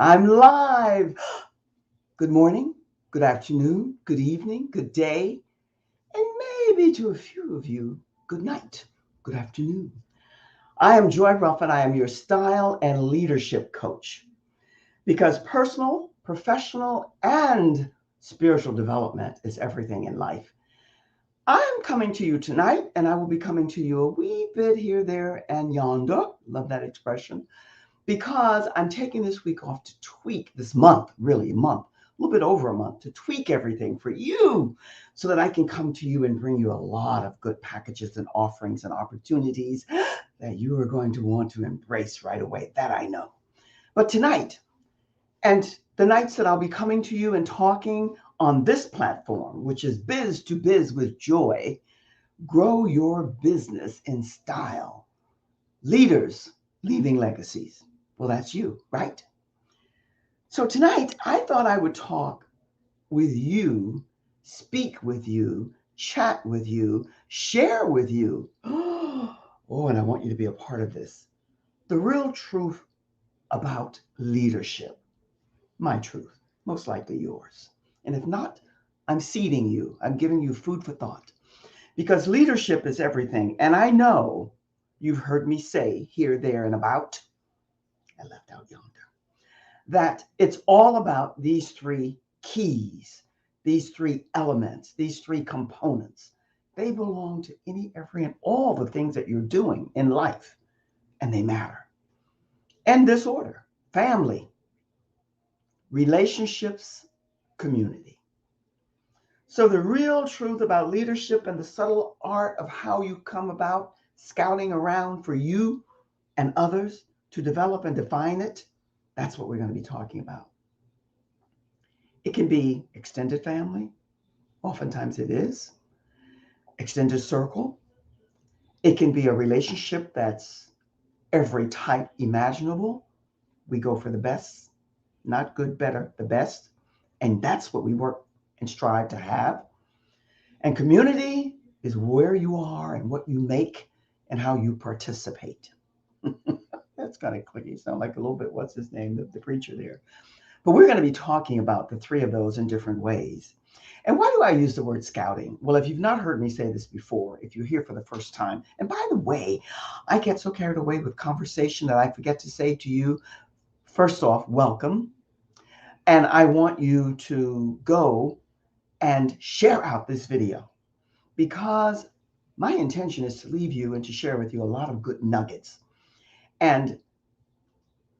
I'm live. Good morning, good afternoon, good evening, good day, and maybe to a few of you, good night, good afternoon. I am Joy Ruffen. I am your style and leadership coach because personal, professional, and spiritual development is everything in life. I'm coming to you tonight, and I will be coming to you a wee bit here, there, and yonder. Love that expression because I'm taking this week off to tweak this month, really a month, a little bit over a month, to tweak everything for you so that I can come to you and bring you a lot of good packages and offerings and opportunities that you are going to want to embrace right away. That I know. But tonight, and the nights that I'll be coming to you and talking on this platform, which is Biz to Biz with Joy, grow your business in style. Leaders leaving legacies. Well, that's you, right? So tonight, I thought I would talk with you, speak with you, chat with you, share with you. Oh, and I want you to be a part of this. The real truth about leadership, my truth, most likely yours. And if not, I'm seeding you, I'm giving you food for thought because leadership is everything. And I know you've heard me say here, there, and about, I left out yonder, that it's all about these three keys, these three elements, these three components. They belong to any, every, and all the things that you're doing in life, and they matter. In this order: family, relationships, community. So, the real truth about leadership and the subtle art of how you come about scouting around for you and others to develop and define it, that's what we're going to be talking about. It can be extended family, oftentimes it is, extended circle. It can be a relationship that's every type imaginable. We go for the best, not good, better, the best. And that's what we work and strive to have. And community is where you are and what you make and how you participate. That's kind of clicky. Sound like a little bit, what's his name, the preacher there. But we're going to be talking about the three of those in different ways. And why do I use the word scouting? Well, if you've not heard me say this before, if you're here for the first time, and by the way, I get so carried away with conversation that I forget to say to you, first off, welcome. And I want you to go and share out this video because my intention is to leave you and to share with you a lot of good nuggets. And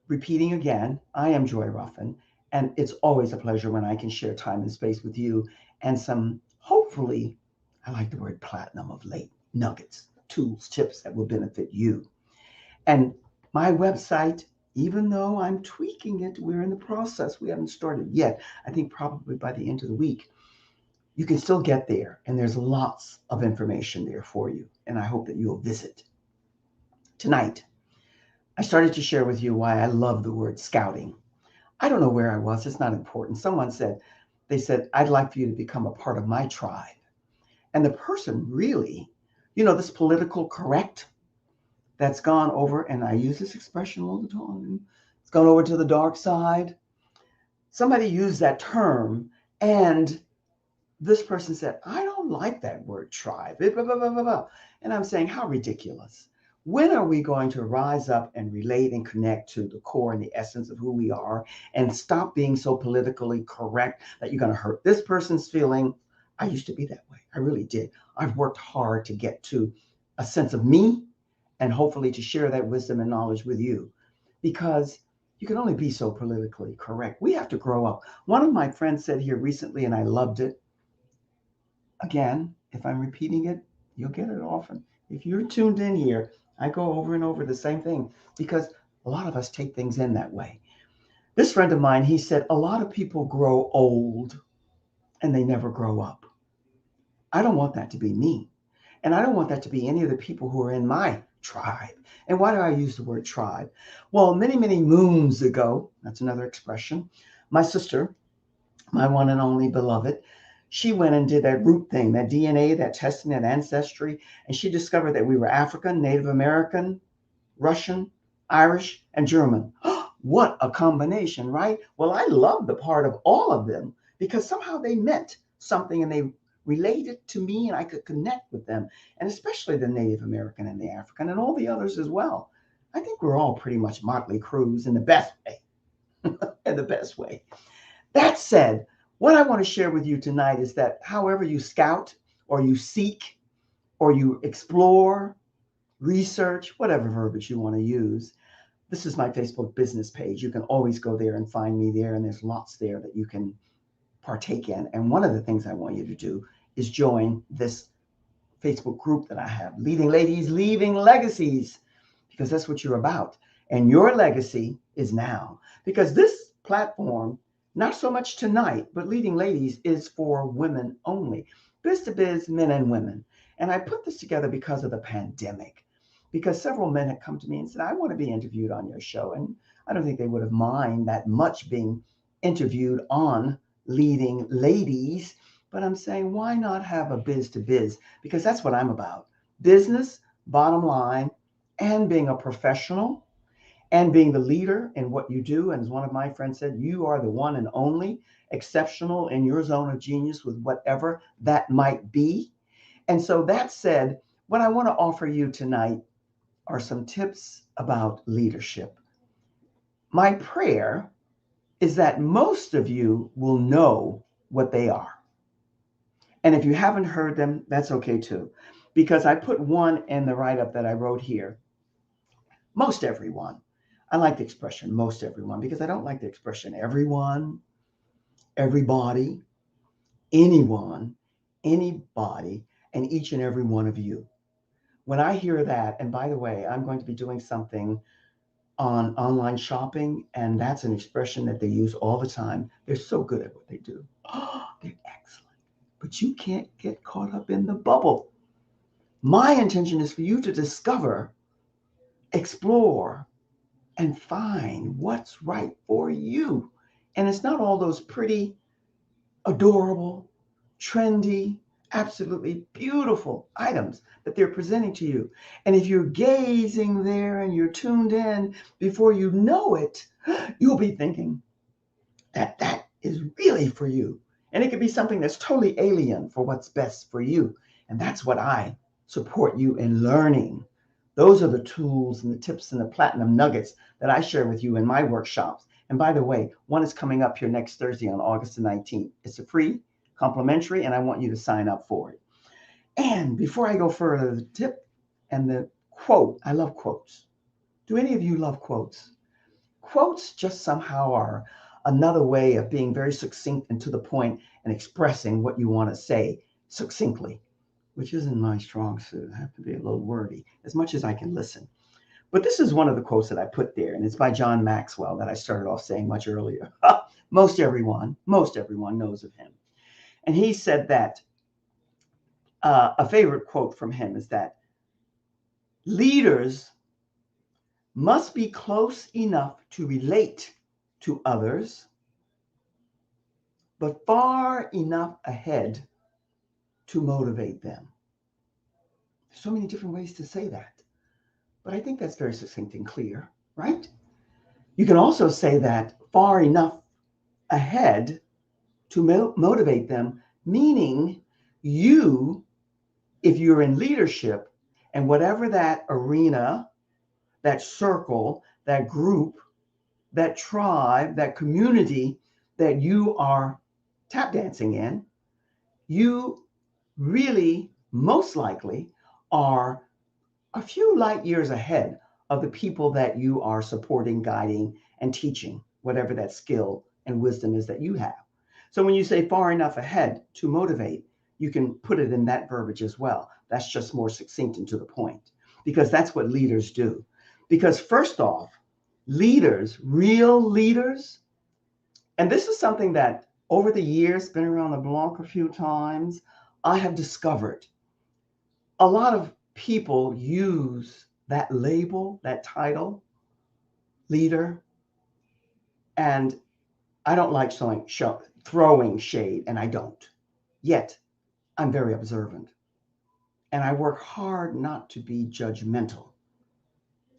repeating again, I am Joy Ruffen, and it's always a pleasure when I can share time and space with you and some, hopefully, I like the word platinum of late, nuggets, tools, tips that will benefit you. And my website, even though I'm tweaking it, we're in the process. We haven't started yet. I think probably by the end of the week, you can still get there. And there's lots of information there for you. And I hope that you'll visit. Tonight, I started to share with you why I love the word scouting. I don't know where I was. It's not important. Someone said, they said, I'd like for you to become a part of my tribe. And the person really, this political correct that's gone over, and I use this expression all the time, it's gone over to the dark side. Somebody used that term, and this person said, I don't like that word tribe. Blah, blah, blah, blah, blah. And I'm saying, how ridiculous. When are we going to rise up and relate and connect to the core and the essence of who we are and stop being so politically correct that you're going to hurt this person's feeling? I used to be that way. I really did. I've worked hard to get to a sense of me and hopefully to share that wisdom and knowledge with you because you can only be so politically correct. We have to grow up. One of my friends said here recently, and I loved it. Again, if I'm repeating it, you'll get it often. If you're tuned in here, I go over and over the same thing because a lot of us take things in that way. This friend of mine, he said, a lot of people grow old and they never grow up. I don't want that to be me. And I don't want that to be any of the people who are in my tribe. And why do I use the word tribe? Well, many, many moons ago, that's another expression, my sister, my one and only beloved, she went and did that root thing, that DNA, that testing, that ancestry, and she discovered that we were African, Native American, Russian, Irish, and German. What a combination, right? Well, I love the part of all of them because somehow they meant something and they related to me and I could connect with them, and especially the Native American and the African and all the others as well. I think we're all pretty much Motley Crues in the best way, in the best way. That said, what I want to share with you tonight is that however you scout or you seek or you explore, research, whatever verbiage you want to use, this is my Facebook business page. You can always go there and find me there, and there's lots there that you can partake in. And one of the things I want you to do is join this Facebook group that I have, Leading Ladies, Leaving Legacies, because that's what you're about. And your legacy is now. Because this platform, not so much tonight, but Leading Ladies is for women only, biz to biz, men and women. And I put this together because of the pandemic, because several men had come to me and said, I want to be interviewed on your show. And I don't think they would have mind that much being interviewed on Leading Ladies. But I'm saying, why not have a biz to biz? Because that's what I'm about. Business, bottom line, and being a professional and being the leader in what you do. And as one of my friends said, you are the one and only exceptional in your zone of genius with whatever that might be. And so that said, what I want to offer you tonight are some tips about leadership. My prayer is that most of you will know what they are. And if you haven't heard them, that's okay too, because I put one in the write-up that I wrote here. Most everyone. I like the expression most everyone because I don't like the expression everyone, everybody, anyone, anybody, and each and every one of you. When I hear that, and by the way, I'm going to be doing something on online shopping, and that's an expression that they use all the time. They're so good at what they do. Oh, they're excellent. But you can't get caught up in the bubble. My intention is for you to discover, explore, and find what's right for you. And it's not all those pretty, adorable, trendy, absolutely beautiful items that they're presenting to you. And if you're gazing there and you're tuned in, before you know it, you'll be thinking that that is really for you. And it could be something that's totally alien for what's best for you. And that's what I support you in learning. Those are the tools and the tips and the platinum nuggets that I share with you in my workshops. And by the way, one is coming up here next Thursday on August the 19th. It's a free, complimentary, and I want you to sign up for it. And before I go further, the tip and the quote, I love quotes. Do any of you love quotes? Quotes just somehow are another way of being very succinct and to the point and expressing what you want to say succinctly, which isn't my strong suit. I have to be a little wordy as much as I can listen. But this is one of the quotes that I put there, and it's by John Maxwell that I started off saying much earlier. Most everyone knows of him. And he said that a favorite quote from him is that leaders must be close enough to relate to others, but far enough ahead to motivate them. There's so many different ways to say that, but I think that's very succinct and clear, right? You can also say that far enough ahead to motivate them, meaning you, if you're in leadership and whatever that arena, that circle, that group, that tribe, that community that you are tap dancing in, you really most likely are a few light years ahead of the people that you are supporting, guiding, and teaching, whatever that skill and wisdom is that you have. So when you say far enough ahead to motivate, you can put it in that verbiage as well. That's just more succinct and to the point, because that's what leaders do. Because first off, leaders, real leaders, and this is something that over the years, been around the block a few times, I have discovered a lot of people use that label, that title, leader, and I don't like throwing shade, and I don't. Yet, I'm very observant, and I work hard not to be judgmental.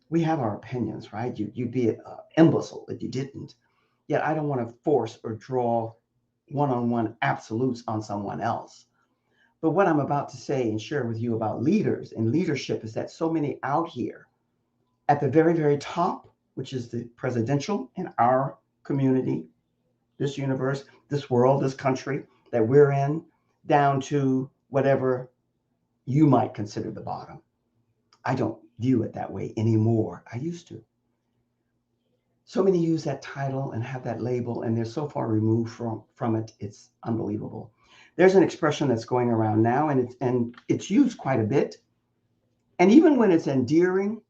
We have our opinions, right? You'd be an imbecile if you didn't. Yet I don't want to force or draw one-on-one absolutes on someone else. But what I'm about to say and share with you about leaders and leadership is that so many out here at the very, very top, which is the presidential in our community, this universe, this world, this country that we're in, down to whatever you might consider the bottom. I don't view it that way anymore. I used to. So many use that title and have that label, and they're so far removed from it. It's unbelievable. There's an expression that's going around now, and it's used quite a bit. And even when it's endearing,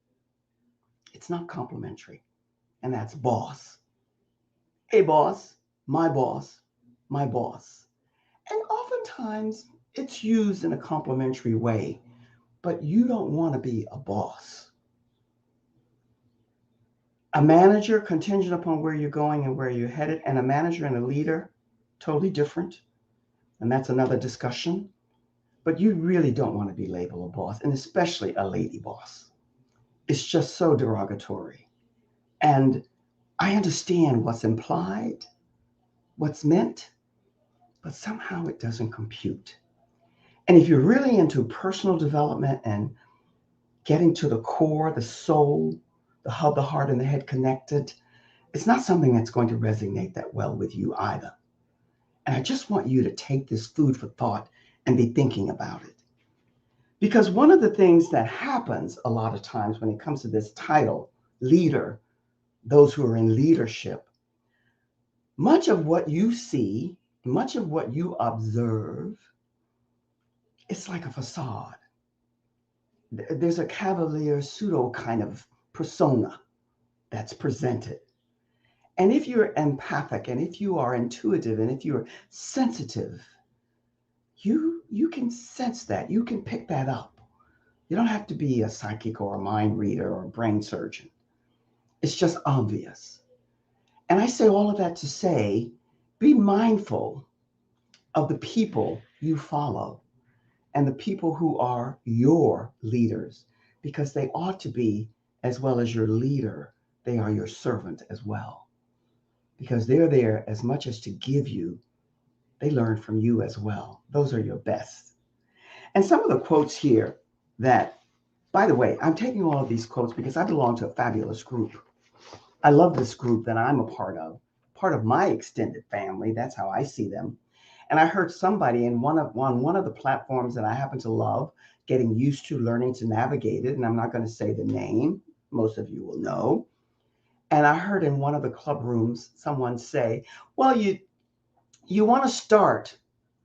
it's not complimentary. And that's boss. Hey, boss, my boss, my boss. And oftentimes it's used in a complimentary way, but you don't want to be a boss. A manager, contingent upon where you're going and where you're headed, and a manager and a leader, totally different. And that's another discussion. But you really don't want to be labeled a boss, and especially a lady boss. It's just so derogatory. And I understand what's implied, what's meant, but somehow it doesn't compute. And if you're really into personal development and getting to the core, the soul, the hub, the heart, and the head connected, it's not something that's going to resonate that well with you either. And I just want you to take this food for thought and be thinking about it. Because one of the things that happens a lot of times when it comes to this title, leader, those who are in leadership, much of what you see, much of what you observe, it's like a facade. There's a cavalier pseudo kind of persona that's presented. And if you're empathic, and if you are intuitive, and if you're sensitive, you can sense that. You can pick that up. You don't have to be a psychic or a mind reader or a brain surgeon. It's just obvious. And I say all of that to say, be mindful of the people you follow and the people who are your leaders, because they ought to be, as well as your leader, they are your servant as well. Because they're there as much as to give you, they learn from you as well. Those are your best. And some of the quotes here that, by the way, I'm taking all of these quotes because I belong to a fabulous group. I love this group that I'm a part of my extended family. That's how I see them. And I heard somebody on one of the platforms that I happen to love, getting used to learning to navigate it, and I'm not going to say the name, most of you will know. And I heard in one of the club rooms someone say, well, you want to start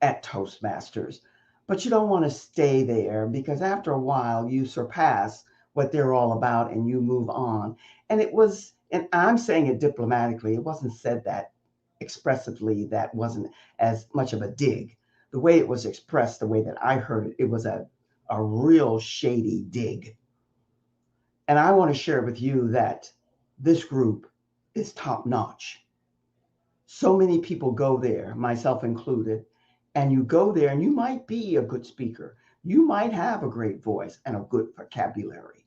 at Toastmasters, but you don't want to stay there because after a while you surpass what they're all about and you move on. And it was, and I'm saying it diplomatically, it wasn't said that expressively, that wasn't as much of a dig. The way it was expressed, the way that I heard it, it was a real shady dig. And I want to share with you that this group is top notch. So many people go there, myself included, and you go there and you might be a good speaker. You might have a great voice and a good vocabulary,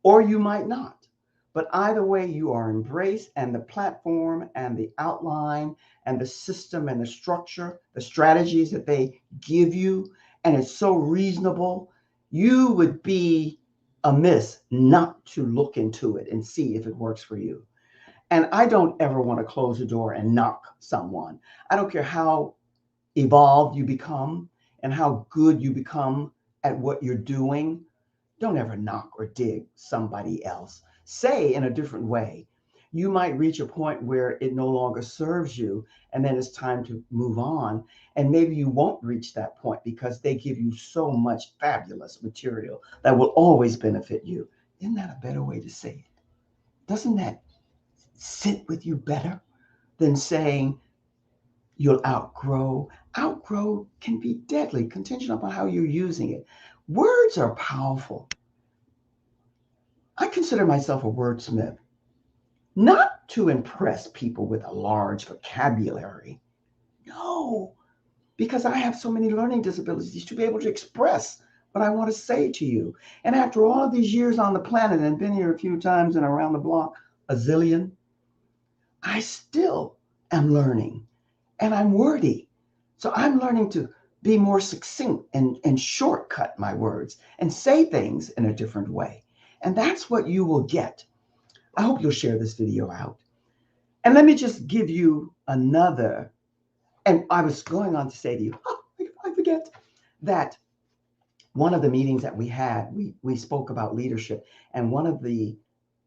or you might not. But either way, you are embraced, and the platform and the outline and the system and the structure, the strategies that they give you, and it's so reasonable, you would be amiss not to look into it and see if it works for you. And I don't ever want to close the door and knock someone. I don't care how evolved you become and how good you become at what you're doing. Don't ever knock or dig somebody else. Say in a different way. You might reach a point where it no longer serves you, and then it's time to move on. And maybe you won't reach that point because they give you so much fabulous material that will always benefit you. Isn't that a better way to say it? Doesn't that sit with you better than saying you'll outgrow? Outgrow can be deadly, contingent upon how you're using it. Words are powerful. I consider myself a wordsmith, not to impress people with a large vocabulary. No, because I have so many learning disabilities to be able to express what I want to say to you. And after all of these years on the planet and been here a few times and around the block a zillion, I still am learning, and I'm wordy. So I'm learning to be more succinct and shortcut my words and say things in a different way. And that's what you will get. I hope you'll share this video out. And let me just give you another. And I was going on to say to you, I forget that one of the meetings that we had, we spoke about leadership. And one of the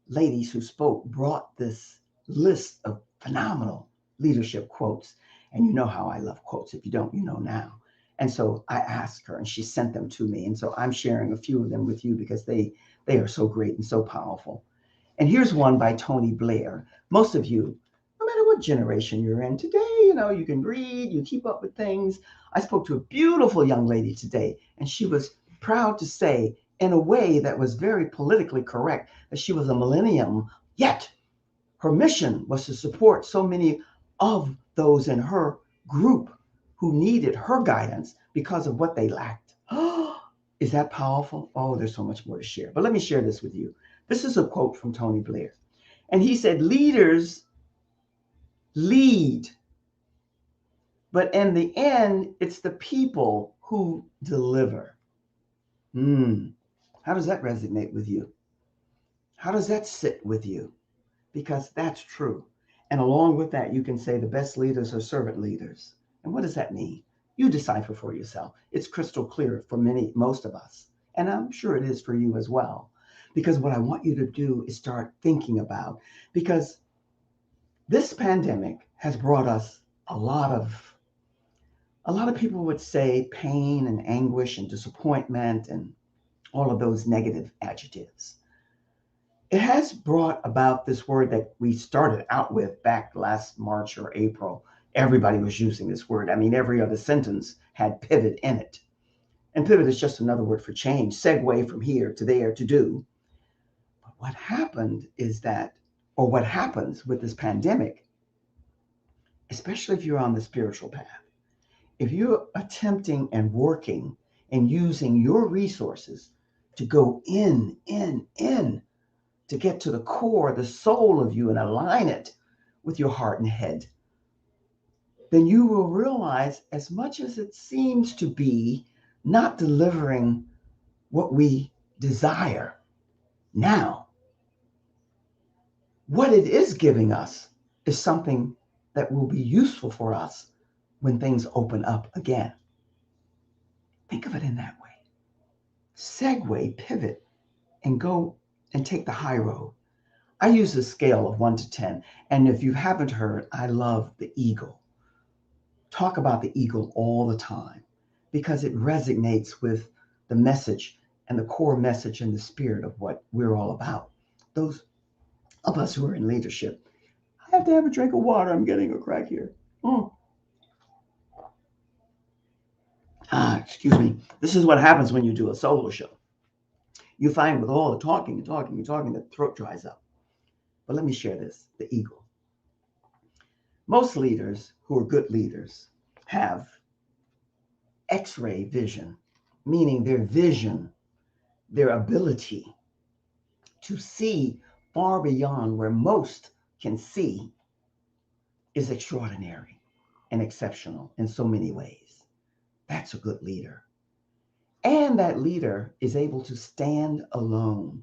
ladies who spoke brought this list of phenomenal leadership quotes. And you know how I love quotes. If you don't, you know now. And so I asked her and she sent them to me. And so I'm sharing a few of them with you because they are so great and so powerful. And here's one by Tony Blair. Most of you, no matter what generation you're in today, you can read, you keep up with things. I spoke to a beautiful young lady today, and she was proud to say, in a way that was very politically correct, that she was a millennium, yet her mission was to support so many of those in her group who needed her guidance because of what they lacked. Is that powerful? Oh, there's so much more to share. But let me share this with you. This is a quote from Tony Blair. And he said, leaders lead, but in the end, it's the people who deliver. How does that resonate with you? How does that sit with you? Because that's true. And along with that, you can say the best leaders are servant leaders. And what does that mean? You decipher for yourself. It's crystal clear for most of us. And I'm sure it is for you as well. Because what I want you to do is start thinking about, because this pandemic has brought us a lot of people would say pain and anguish and disappointment and all of those negative adjectives. It has brought about this word that we started out with back last March or April. Everybody was using this word. I mean, every other sentence had pivot in it. And pivot is just another word for change, segue from here to there to do. But what happened is that, or what happens with this pandemic, especially if you're on the spiritual path, if you're attempting and working and using your resources to go in, to get to the core, the soul of you and align it with your heart and head, then you will realize, as much as it seems to be not delivering what we desire now, what it is giving us is something that will be useful for us when things open up again. Think of it in that way. Segue, pivot, and go and take the high road. I use a scale of 1 to 10. And if you haven't heard, I love the eagle. Talk about the eagle all the time because it resonates with the message and the core message and the spirit of what we're all about. Those of us who are in leadership. I have to have a drink of water. I'm getting a crack here. Excuse me. This is what happens when you do a solo show. You find with all the talking, the throat dries up. But let me share this, the eagle. Most leaders who are good leaders have X-ray vision, meaning their vision, their ability to see far beyond where most can see is extraordinary and exceptional in so many ways. That's a good leader. And that leader is able to stand alone.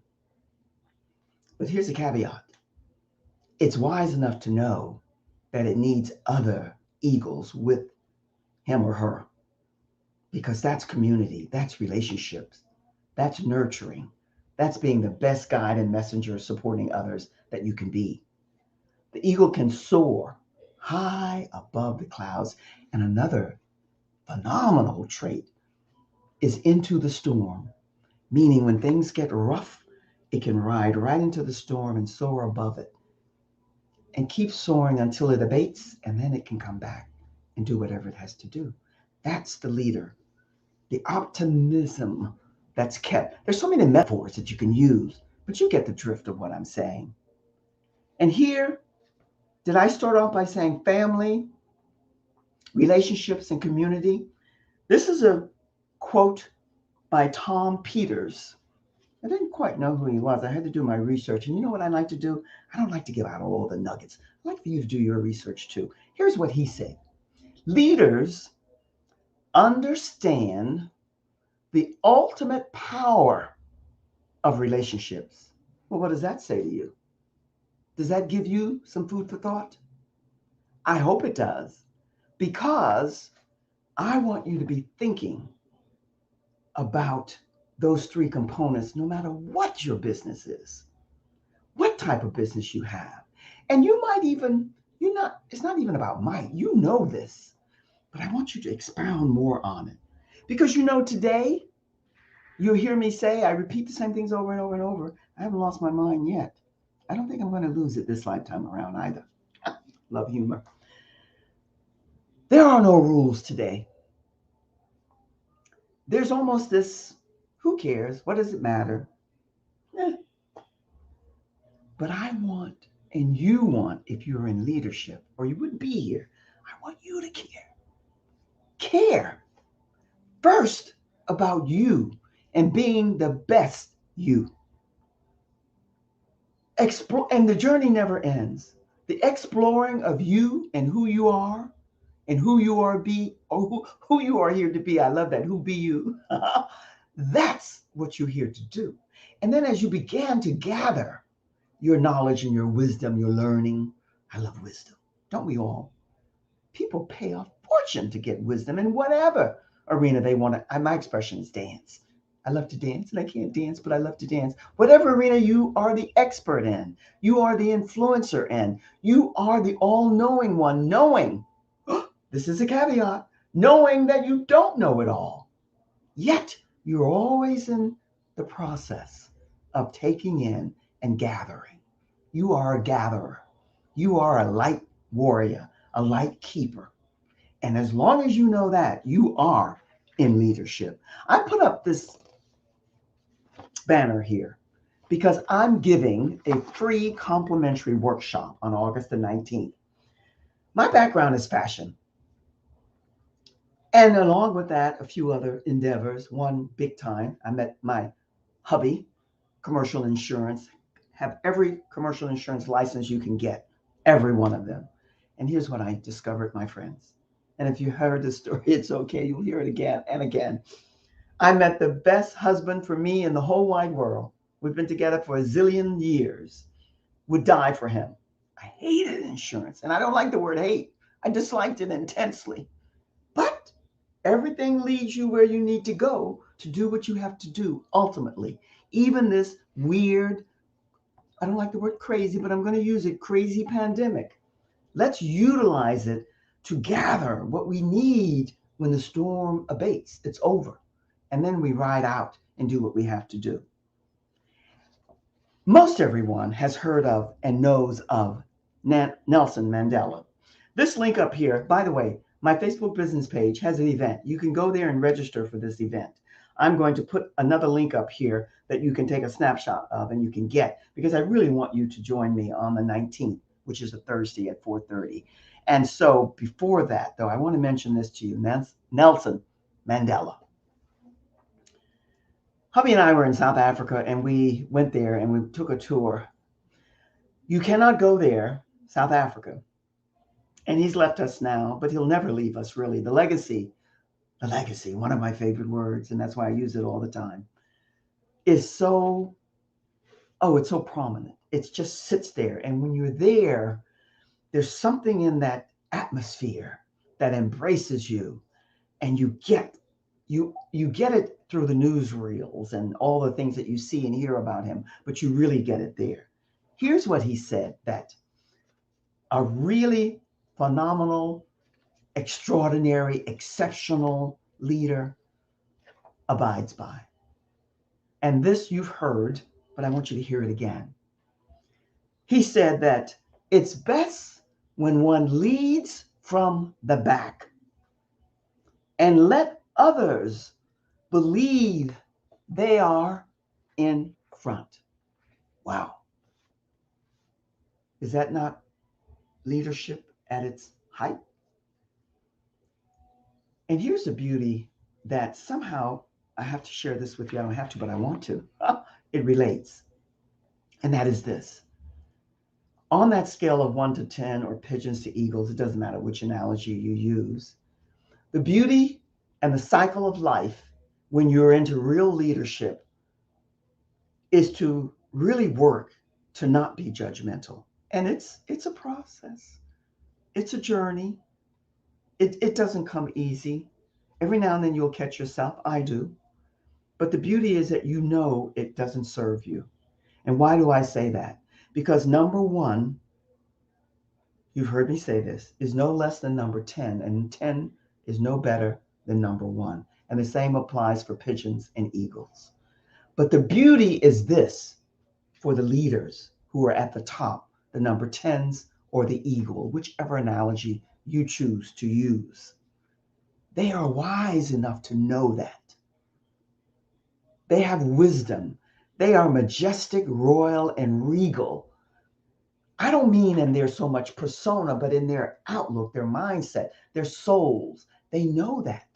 But here's a caveat. It's wise enough to know that it needs other eagles with him or her, because that's community, that's relationships, that's nurturing, that's being the best guide and messenger supporting others that you can be. The eagle can soar high above the clouds. And another phenomenal trait is into the storm, meaning when things get rough, it can ride right into the storm and soar above it and keep soaring until it abates, and then it can come back and do whatever it has to do. That's the leader. The optimism that's kept. There's so many metaphors that you can use, but you get the drift of what I'm saying. And here, did I start off by saying family, relationships, and community? This is a quote by Tom Peters. I didn't quite know who he was. I had to do my research. And you know what I like to do? I don't like to give out all the nuggets. I like for you to do your research too. Here's what he said. Leaders understand the ultimate power of relationships. Well, what does that say to you? Does that give you some food for thought? I hope it does, because I want you to be thinking about those three components no matter what your business is, what type of business you have. And you might even, it's not even about might, you know this, but I want you to expound more on it. Because today, you'll hear me say, I repeat the same things over and over and over. I haven't lost my mind yet. I don't think I'm going to lose it this lifetime around either. Love humor. There are no rules today. There's almost this, who cares? What does it matter? Eh. But I want, and you want, if you're in leadership, or you wouldn't be here, I want you to care. Care first about you and being the best you. Explore, and the journey never ends. The exploring of you and who you are and who you are who you are here to be. I love that. Who be you? That's what you're here to do. And then as you began to gather your knowledge and your wisdom, your learning, I love wisdom. Don't we all? People pay a fortune to get wisdom in whatever arena they want to. My expression is dance. I love to dance, and I can't dance, but I love to dance. Whatever arena you are the expert in, you are the influencer in, you are the all-knowing one, knowing, this is a caveat, knowing that you don't know it all. Yet, you're always in the process of taking in and gathering. You are a gatherer. You are a light warrior, a light keeper. And as long as you know that, you are in leadership. I put up this banner here because I'm giving a free complimentary workshop on August the 19th. My background is fashion. And along with that, a few other endeavors. One big time, I met my hubby, commercial insurance, have every commercial insurance license you can get, every one of them. And here's what I discovered, my friends. And if you heard the story, it's okay. You'll hear it again and again. I met the best husband for me in the whole wide world. We've been together for a zillion years. Would die for him. I hated insurance. And I don't like the word hate. I disliked it intensely. But everything leads you where you need to go to do what you have to do ultimately. Even this weird, I don't like the word crazy, but I'm going to use it, crazy pandemic. Let's utilize it to gather what we need when the storm abates. It's over. And then we ride out and do what we have to do. Most everyone has heard of and knows of Nelson Mandela. This link up here, by the way, my Facebook business page has an event. You can go there and register for this event. I'm going to put another link up here that you can take a snapshot of and you can get, because I really want you to join me on the 19th, which is a Thursday at 4:30. And so before that, though, I want to mention this to you, Nelson Mandela. Hubby and I were in South Africa, and we went there and we took a tour. You cannot go there, South Africa. And he's left us now, but he'll never leave us, really. The legacy, one of my favorite words, and that's why I use it all the time, is so, it's so prominent. It just sits there. And when you're there, there's something in that atmosphere that embraces you, and you get it through the newsreels and all the things that you see and hear about him, but you really get it there. Here's what he said that a really phenomenal, extraordinary, exceptional leader abides by. And this you've heard, but I want you to hear it again. He said that it's best when one leads from the back and let others believe they are in front. Wow. Is that not leadership at its height? And here's the beauty that somehow I have to share this with you. I don't have to, but I want to. It relates. And that is this. On that scale of 1 to 10 or pigeons to eagles, it doesn't matter which analogy you use. The beauty and the cycle of life when you're into real leadership is to really work to not be judgmental. And it's a process. It's a journey. It doesn't come easy. Every now and then you'll catch yourself. I do. But the beauty is that you know it doesn't serve you. And why do I say that? Because number one, you've heard me say this, is no less than number 10, and 10 is no better than number 1. And the same applies for pigeons and eagles. But the beauty is this for the leaders who are at the top, the number 10s or the eagle, whichever analogy you choose to use. They are wise enough to know that. They have wisdom. They are majestic, royal, and regal. I don't mean in their so much persona, but in their outlook, their mindset, their souls. They know that.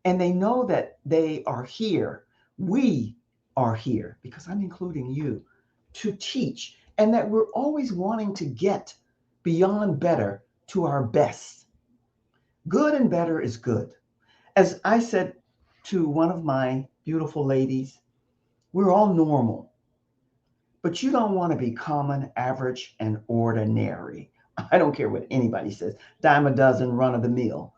And they know that they are here. We are here, because I'm including you, to teach. And that we're always wanting to get beyond better to our best. Good and better is good. As I said to one of my beautiful ladies, we're all normal. But you don't want to be common, average, and ordinary. I don't care what anybody says, dime a dozen, run of the mill.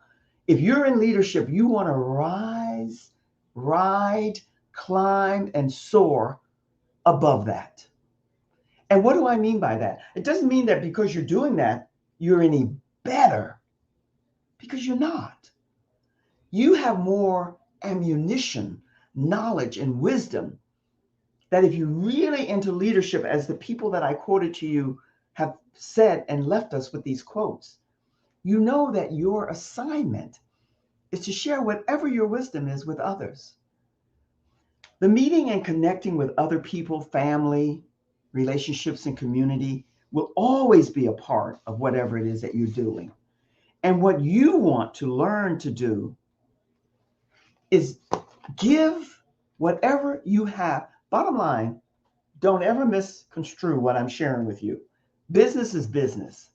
If you're in leadership, you want to rise, ride, climb, and soar above that. And what do I mean by that? It doesn't mean that because you're doing that, you're any better, because you're not. You have more ammunition, knowledge, and wisdom that if you're really into leadership, as the people that I quoted to you have said and left us with these quotes, you know that your assignment is to share whatever your wisdom is with others. The meeting and connecting with other people, family, relationships, and community will always be a part of whatever it is that you're doing. And what you want to learn to do is give whatever you have. Bottom line, don't ever misconstrue what I'm sharing with you. Business is business.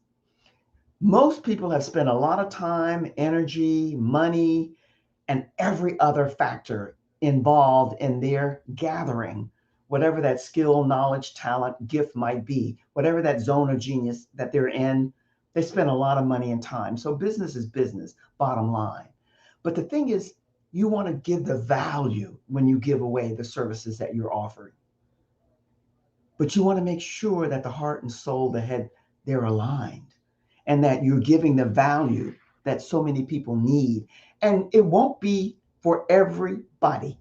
Most people have spent a lot of time, energy, money, and every other factor involved in their gathering, whatever that skill, knowledge, talent, gift might be, whatever that zone of genius that they're in, they spend a lot of money and time. So business is business, bottom line. But the thing is, you want to give the value when you give away the services that you're offering. But you want to make sure that the heart and soul, the head, they're aligned, and that you're giving the value that so many people need. And it won't be for everybody.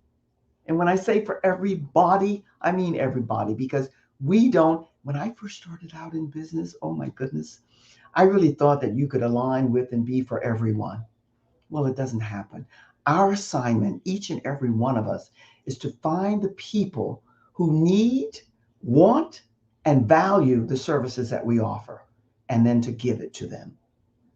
And when I say for everybody, I mean everybody, because when I first started out in business, oh my goodness, I really thought that you could align with and be for everyone. Well, it doesn't happen. Our assignment, each and every one of us, is to find the people who need, want, and value the services that we offer, and then to give it to them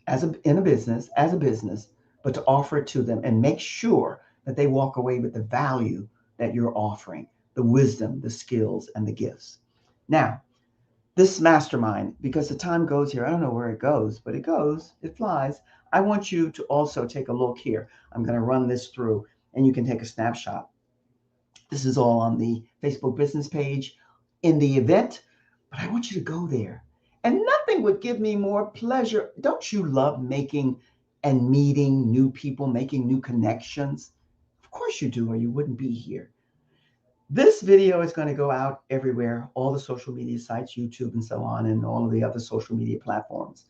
as a business, but to offer it to them and make sure that they walk away with the value that you're offering, the wisdom, the skills, and the gifts. Now, this mastermind, because the time goes here, I don't know where it goes, but it goes, it flies. I want you to also take a look here. I'm going to run this through and you can take a snapshot. This is all on the Facebook business page in the event, but I want you to go there. And nothing would give me more pleasure. Don't you love making and meeting new people, making new connections? Of course you do, or you wouldn't be here. This video is going to go out everywhere, all the social media sites, YouTube and so on, and all of the other social media platforms.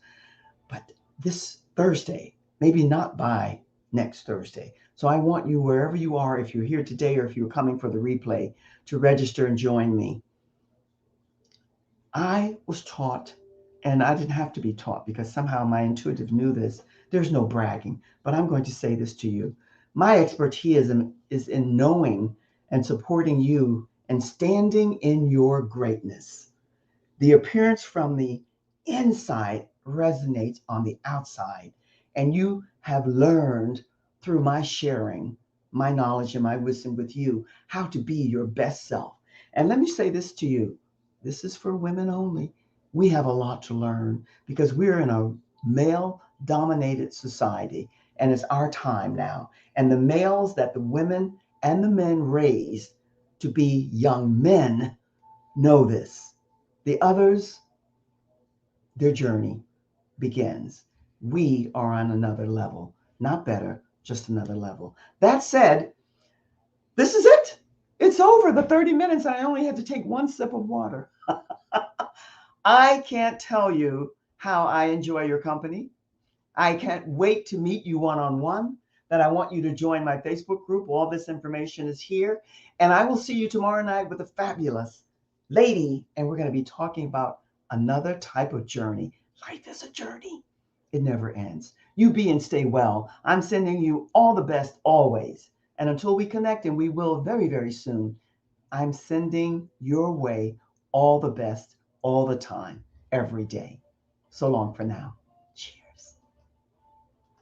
But this Thursday, maybe not by next Thursday. So I want you, wherever you are, if you're here today or if you're coming for the replay, to register and join me. I was taught, and I didn't have to be taught because somehow my intuitive knew this. There's no bragging, but I'm going to say this to you. My expertise is in knowing and supporting you and standing in your greatness. The appearance from the inside resonates on the outside, and you have learned through my sharing my knowledge and my wisdom with you, how to be your best self. And let me say this to you. This is for women only. We have a lot to learn because we're in a male dominated society and it's our time now. And the males that the women and the men raised to be young men know this. The others, their journey begins. We are on another level, not better, just another level. That said, this is it. It's over the 30 minutes. I only had to take one sip of water. I can't tell you how I enjoy your company. I can't wait to meet you one-on-one. That I want you to join my Facebook group. All this information is here. And I will see you tomorrow night with a fabulous lady. And we're going to be talking about another type of journey. Life is a journey. It never ends. You be and stay well. I'm sending you all the best always. And until we connect, and we will very, very soon, I'm sending your way all the best all the time, every day. So long for now.